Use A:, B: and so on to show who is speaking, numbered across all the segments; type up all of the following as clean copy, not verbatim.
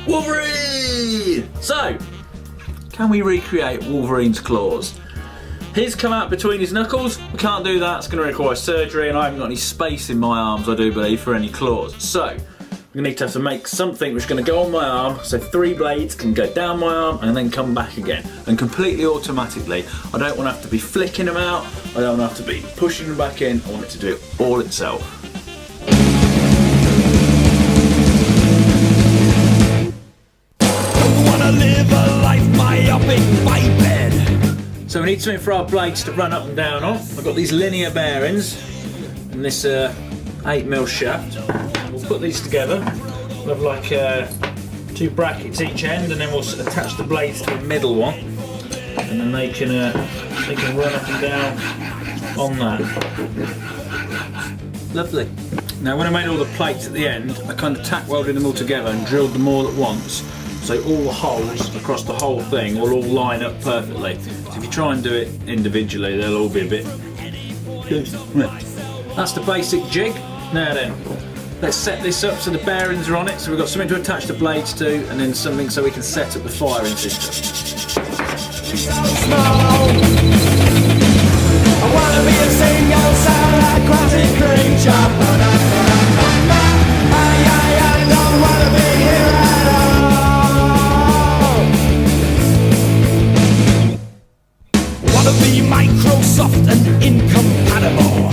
A: Wolverine! So, can we recreate Wolverine's claws? His come out between his knuckles. We can't do that, it's going to require surgery, and I haven't got any space in my arms, I do believe, for any claws. So, we need to have to make something which is going to go on my arm, so 3 blades can go down my arm and then come back again, and completely automatically. I don't want to have to be flicking them out, I don't want to have to be pushing them back in, I want it to do it all itself.
B: Live a life myopic biped.
A: So we need something for our blades to run up and down on. I've got these linear bearings and this 8mm shaft. We'll put these together. We'll have like 2 brackets each end, and then we'll attach the blades to the middle one, and then they can run up and down on that. Lovely. Now when I made all the plates at the end, I kind of tack welded them all together and drilled them all at once. So all the holes across the whole thing will all line up perfectly. So if you try and do it individually, they'll all be a bit... That's the basic jig. Now then, let's set this up so the bearings are on it. So we've got something to attach the blades to, and then something so we can set up the firing system.
B: I wanna be a single sound aquatic creature. I don't wanna be here at all. Wanna be Microsoft and incompatible.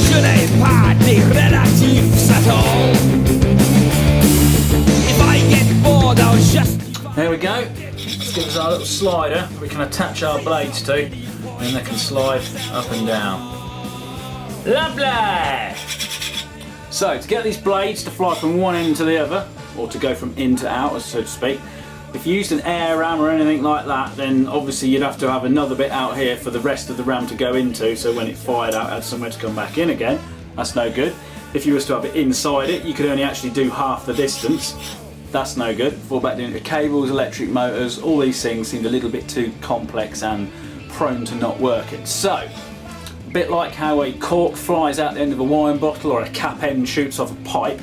B: Je n'ai pas de relatifs at all. If I get bored, I'll just...
A: There we go. Let's give us our little slider we can attach our blades to, and they can slide up and down. Lovely! So to get these blades to fly from one end to the other, or to go from in to out, so to speak, if you used an air ram or anything like that, then obviously you'd have to have another bit out here for the rest of the ram to go into, so when it fired out it had somewhere to come back in again. That's no good. If you was to have it inside it, you could only actually do half the distance. That's no good. Fall back down to cables, electric motors, all these things seemed a little bit too complex and prone to not working. So, a bit like how a cork flies out the end of a wine bottle or a cap end shoots off a pipe,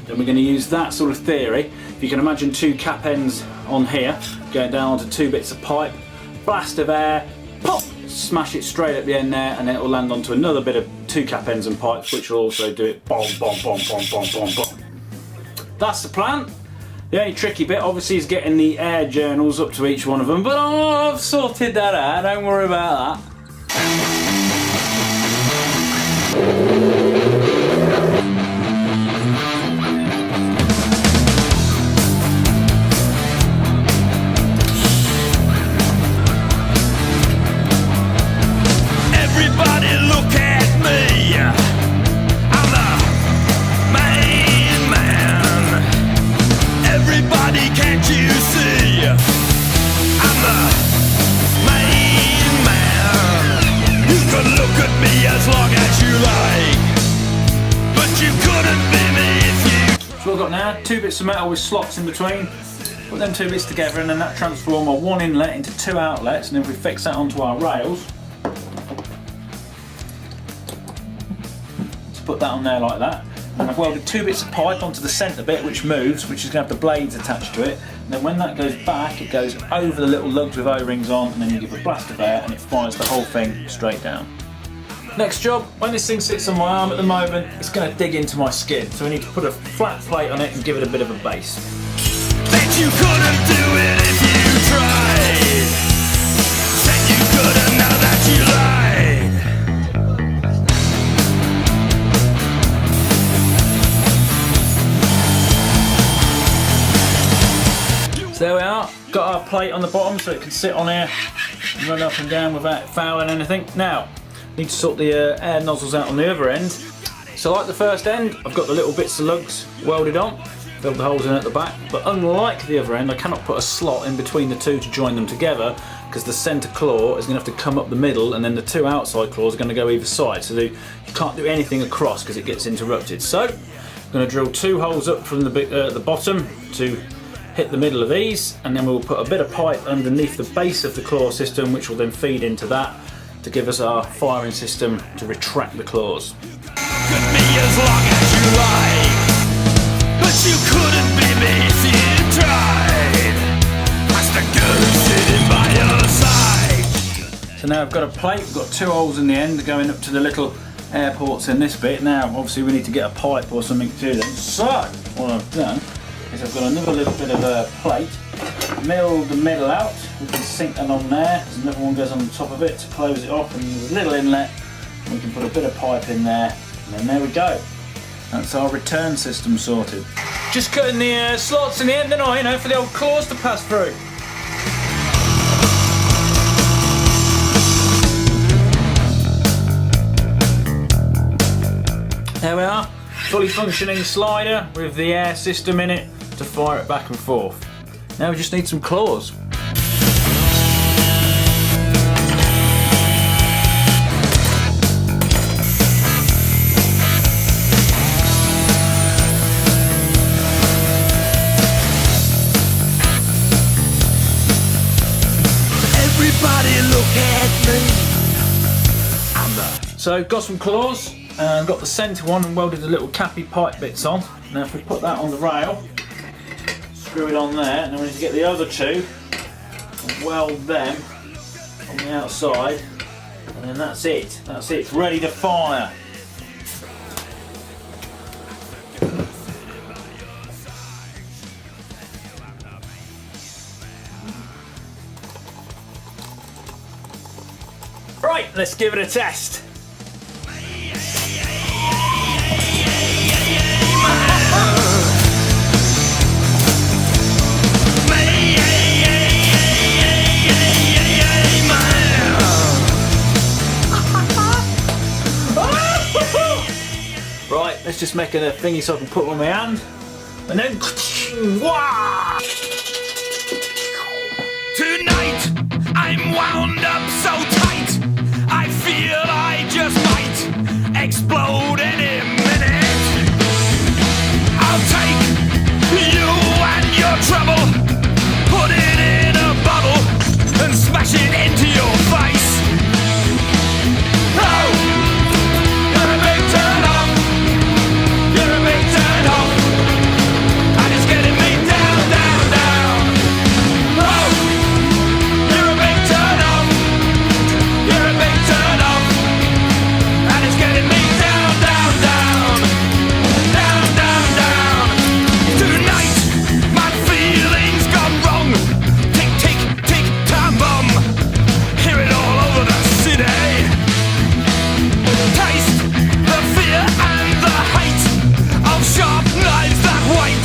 A: then we're going to use that sort of theory. If you can imagine 2 cap ends on here, going down onto 2 bits of pipe, blast of air, pop, smash it straight at the end there, and then it will land onto another bit of 2 cap ends and pipes, which will also do it bomb, bomb, bomb, bomb, bomb, bomb, bomb. That's the plan. The only tricky bit obviously is getting the air journals up to each one of them, but I've sorted that out, don't worry about that.
B: Everybody look at me. I'm the main man. Everybody, can't you see? I'm the main man. You can look at me as long as you like, but you couldn't be me if you...
A: So what I've got now, 2 bits of metal with slots in between. Put them 2 bits together, and then that transforms our 1 inlet into 2 outlets, and then if we fix that onto our rails, put that on there like that, and I've welded 2 bits of pipe onto the centre bit which moves, which is going to have the blades attached to it, and then when that goes back it goes over the little lugs with O-rings on, and then you give a blast of air and it fires the whole thing straight down. Next job, when this thing sits on my arm at the moment, it's going to dig into my skin, so we need to put a flat plate on it and give it a bit of a base.
B: Bet you couldn't do it if you tried. Said you couldn't, now that you lied.
A: So there we are, got our plate on the bottom so it can sit on here and run up and down without fouling anything. Now, need to sort the air nozzles out on the other end. So like the first end, I've got the little bits of lugs welded on, filled the holes in at the back, but unlike the other end, I cannot put a slot in between the 2 to join them together, because the centre claw is going to have to come up the middle, and then the 2 outside claws are going to go either side, so you can't do anything across because it gets interrupted. So, I'm going to drill 2 holes up from the bottom to hit the middle of these, and then we'll put a bit of pipe underneath the base of the claw system, which will then feed into that to give us our firing system to retract the claws.
B: Could be as long as you like, but you couldn't be me
A: So now I've got a plate, we've got 2 holes in the end going up to the little air ports in this bit. Now obviously we need to get a pipe or something to them. So what I've done is I've got another little bit of a plate, milled the middle out, we can sink that on there, there's another one goes on the top of it to close it off, and there's a little inlet, we can put a bit of pipe in there, and then there we go. That's our return system sorted. Just cutting the slots in the end, didn't I, you know, for the old claws to pass through. There we are, fully functioning slider with the air system in it to fire it back and forth. Now we just need some claws.
B: Everybody look at me.
A: So got some claws and got the centre one and welded the little cappy pipe bits on. Now if we put that on the rail, screw it on there, and then we need to get the other 2 and weld them on the outside, and then that's it. That's it, it's ready to fire. Right, let's give it a test. Right, let's just make a thingy so I can put it on my hand, and then wah!
B: Tonight I'm wound up so tight, I feel I just might explode any minute. I'll take you and your trouble, put it in a bottle and smash it into your face. Oh, you're a big turn off, you're a big turn off, and it's getting me down, down, down. Oh, you're a big turn off, you're a big turn off, and it's getting me down, down, down, down, down, down. Tonight my feelings gone wrong. Tick, tick, tick, time bomb. Hear it all over the city. Taste the fear and the hate of sharp knives that wait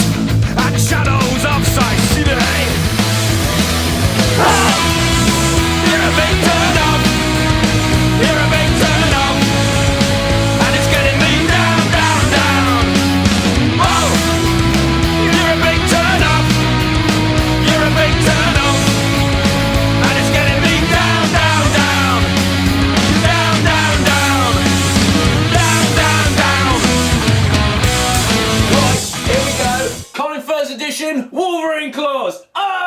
B: and shadows of City. Oh, you're a big turn off, you're a big turn off, and it's getting me down, down, down. Oh, you're a big turn off, you're a big turn off, and it's getting me down, down, down, down, down, down, down, down, down.
A: Right, here we go. Colin First edition Wolverine claws. Ah!